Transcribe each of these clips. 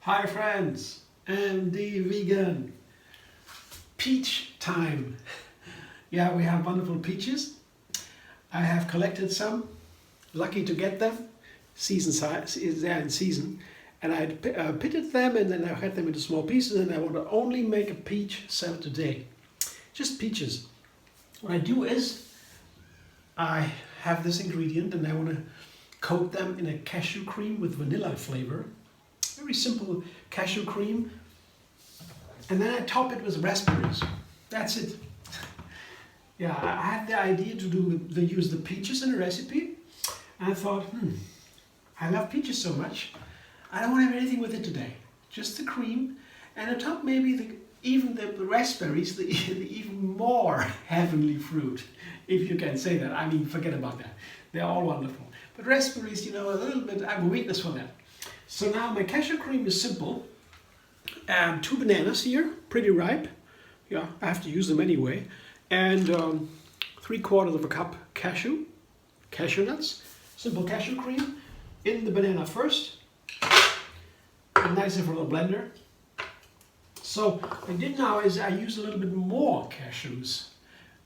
Hi friends, I'm the vegan. Peach time. Yeah, we have wonderful peaches. I have collected some, lucky to get them. Season size is there in season. And I pitted them and then I had them into small pieces and I want to only make a peach salad today. Just peaches. What I do is I have this ingredient and I want to coat them in a cashew cream with vanilla flavor. Very simple cashew cream. And then I top it with raspberries. That's it. Yeah, I had the idea to use the peaches in the recipe. And I thought, I love peaches so much. I don't want to have anything with it today. Just the cream. And on top maybe even the raspberries, the even more heavenly fruit. If you can say that. I mean, forget about that. They're all wonderful. But raspberries, you know, a little bit, I have a weakness for that. So now my cashew cream is simple. 2 bananas here, pretty ripe. Yeah, I have to use them anyway. And 3/4 cup cashew nuts. Simple cashew cream in the banana first. And nice for the blender. So what I did now is I use a little bit more cashews.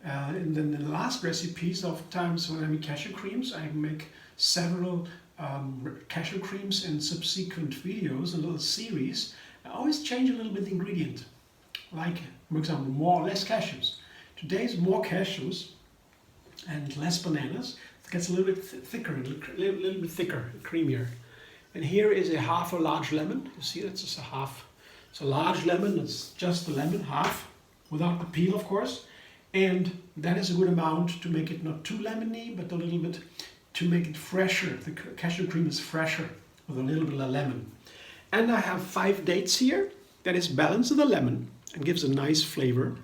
And then in the last recipes of times when I make cashew creams, I make several cashew creams in subsequent videos, a little series. I always change a little bit the ingredient. Like, for example, more or less cashews. Today's more cashews and less bananas. It gets a little bit thicker, a little bit thicker, creamier. And here is a half a large lemon. You see, that's just a half. It's a large lemon, it's just the lemon, half, without the peel, of course. And that is a good amount to make it not too lemony, but a little bit to make it fresher. The cashew cream is fresher with a little bit of lemon. And I have 5 dates here. That is balance of the lemon and gives a nice flavor.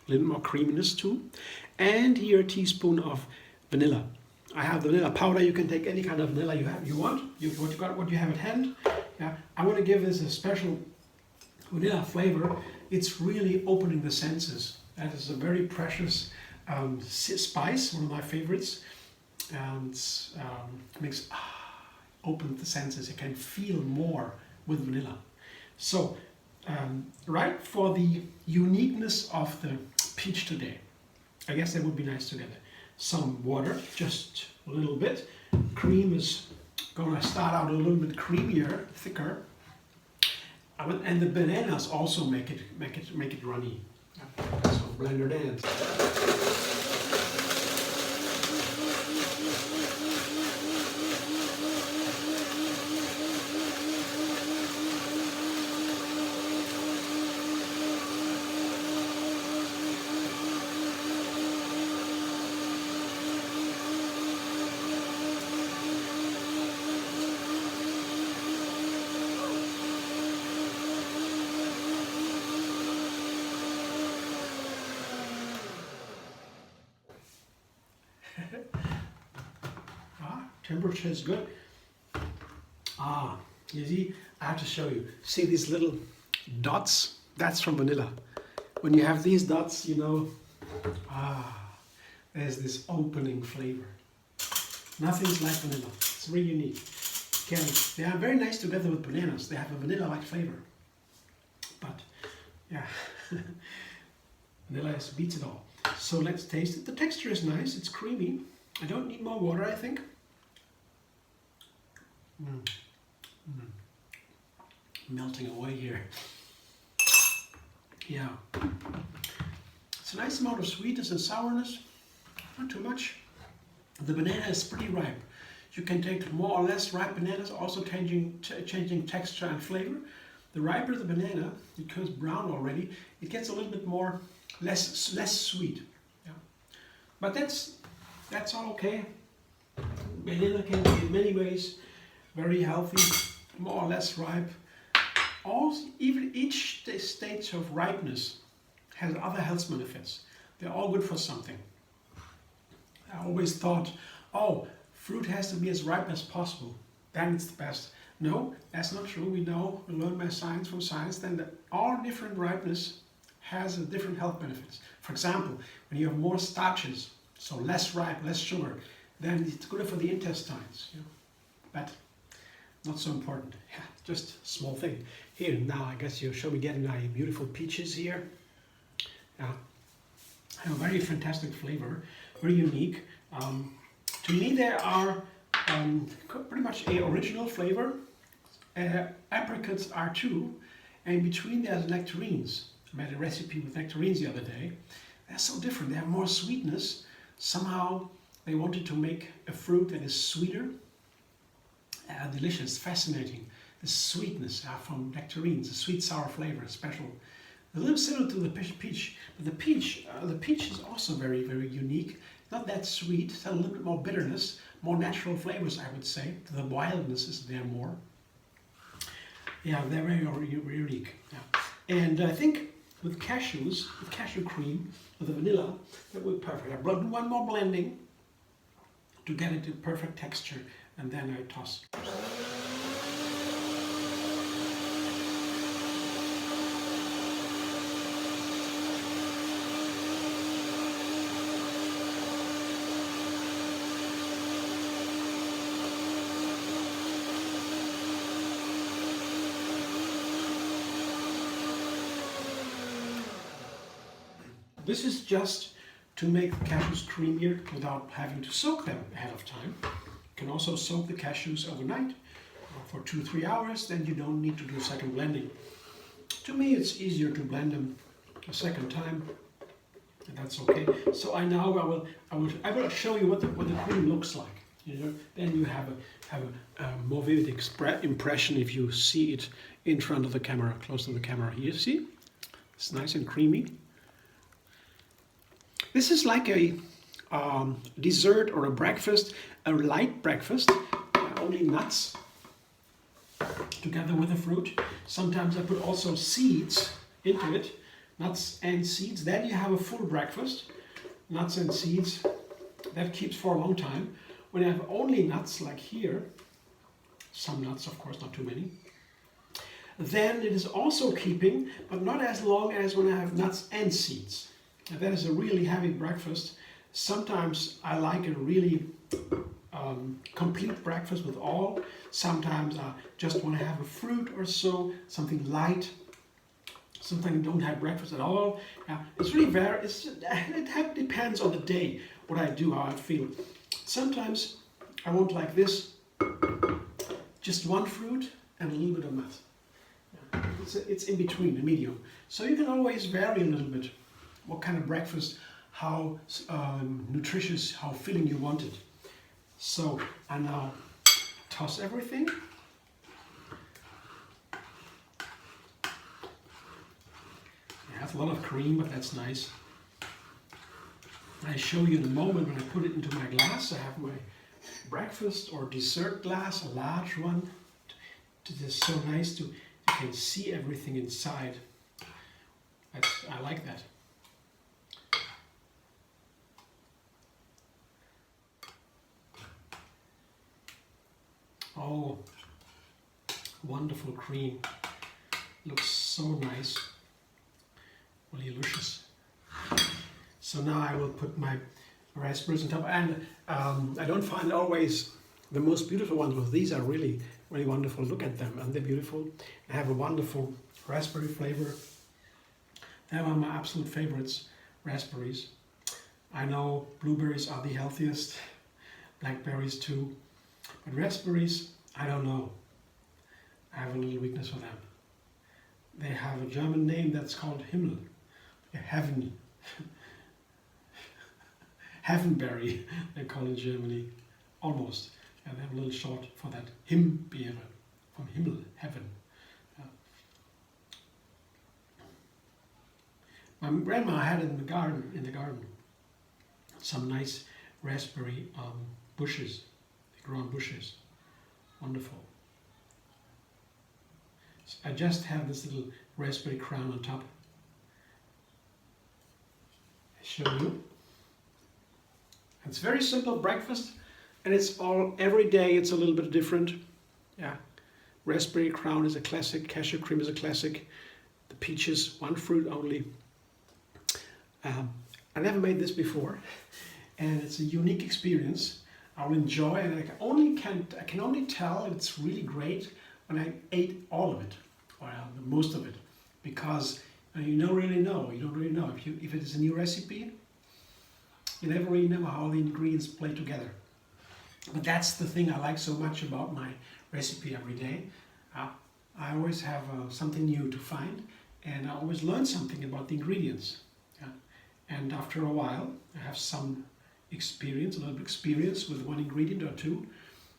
A little more creaminess too. And here a teaspoon of vanilla. I have the vanilla powder. You can take any kind of vanilla you want. What you have at hand. Yeah, I want to give this a special vanilla flavor. It's really opening the senses. That is a very precious spice, one of my favorites. And makes open the senses. You can feel more with vanilla. So, right for the uniqueness of the peach today, I guess that would be nice to get some water, just a little bit. Cream is going to start out a little bit creamier, thicker, and the bananas also make it runny. So blend it in. Temperature is good. You see, I have to show you. See these little dots? That's from vanilla. When you have these dots, you know, there's this opening flavor. Nothing's like vanilla. It's really unique. They are very nice together with bananas. They have a vanilla-like flavor. But, yeah, vanilla beats it all. So let's taste it. The texture is nice. It's creamy. I don't need more water, I think. Melting away here. Yeah. It's a nice amount of sweetness and sourness. Not too much. The banana is pretty ripe. You can take more or less ripe bananas, also changing texture and flavor. The riper the banana, it goes brown already, it gets a little bit more, less sweet. Yeah. But that's all okay. Banana can be in many ways very healthy, more or less ripe. Even each stage of ripeness has other health benefits. They're all good for something. I always thought, oh, fruit has to be as ripe as possible. Then it's the best. No, that's not true. We know, we learn from science, then that all different ripeness has a different health benefits. For example, when you have more starches, so less ripe, less sugar, then it's good for the intestines. You know? But not so important. Yeah, just a small thing. Here, now I guess you show me getting my beautiful peaches here. Yeah, have a very fantastic flavor, very unique. To me, they are pretty much a original flavor. Apricots are too, and between there's nectarines. I made a recipe with nectarines the other day. They're so different. They have more sweetness. Somehow they wanted to make a fruit that is sweeter. Delicious, fascinating. The sweetness from nectarines, the sweet sour flavor, special. A little similar to the peach, but the peach is also very, very unique. Not that sweet, it's a little bit more bitterness, more natural flavors, I would say. The wildness is there more. Yeah, they're very unique. Yeah. And I think with cashews, with cashew cream, with the vanilla, that would be perfect. I do one more blending to get it to perfect texture, and then I toss. This is just to make the cashews creamier without having to soak them ahead of time. You can also soak the cashews overnight for 2-3 hours, then you don't need to do a second blending. To me, it's easier to blend them a second time, and that's okay. So I will show you what the cream looks like. You know, then you have a more vivid impression if you see it in front of the camera, close to the camera. Here, see, it's nice and creamy. This is like a dessert or a breakfast, a light breakfast, only nuts together with the fruit. Sometimes I put also seeds into it, nuts and seeds. Then you have a full breakfast, nuts and seeds. That keeps for a long time. When you have only nuts, like here, some nuts, of course, not too many, then it is also keeping, but not as long as when I have nuts and seeds. And that is a really heavy breakfast. Sometimes I like a really complete breakfast with all. Sometimes I just want to have a fruit or so, something light. Sometimes I don't have breakfast at all. It's really it depends on the day, what I do, how I feel. Sometimes I want like this, just one fruit and a little bit of nut. It's in between, the medium. So you can always vary a little bit what kind of breakfast, how nutritious, how filling you want it. So I now toss everything. I have a lot of cream, but that's nice. I show you in a moment when I put it into my glass. I have my breakfast or dessert glass, a large one. It is so nice to, you can see everything inside. I like that. Oh, wonderful cream. Looks so nice. Really delicious. So now I will put my raspberries on top, and I don't find always the most beautiful ones, but these are really, really wonderful. Look at them, and they're beautiful. They have a wonderful raspberry flavor. They're one of my absolute favorites, raspberries. I know blueberries are the healthiest, blackberries too, but raspberries, I don't know. I have a little weakness for them. They have a German name that's called Himmel, heaven. Heavenberry, they call it in Germany, almost. Yeah, they have a little short for that, Himbeere, from Himmel, heaven. Yeah. My grandma had in the garden, some nice raspberry bushes. They grow on bushes. Wonderful. So I just have this little raspberry crown on top. I show you. It's very simple breakfast, and it's all every day. It's a little bit different. Yeah, raspberry crown is a classic. Cashew cream is a classic. The peaches, one fruit only. I never made this before, and it's a unique experience. I'll enjoy, and I can only tell it's really great when I ate all of it, or most of it, because you don't really know. If it is a new recipe, you never really know how the ingredients play together. But that's the thing I like so much about my recipe every day. I always have something new to find, and I always learn something about the ingredients. Yeah? And after a while, I have some experience, a little bit experience with one ingredient or two.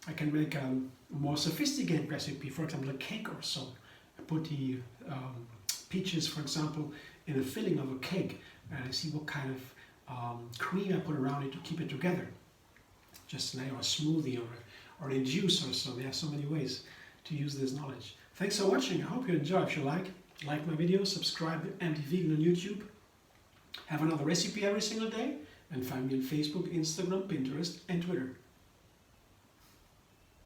I can make a more sophisticated recipe, for example, a cake or so. I put the peaches, for example, in the filling of a cake, and I see what kind of cream I put around it to keep it together. Just like a smoothie or a juice or so. There are so many ways to use this knowledge. Thanks for watching. I hope you enjoy. If you like my videos, subscribe to Empty Vegan on YouTube. Have another recipe every single day, and find me on Facebook, Instagram, Pinterest, and Twitter.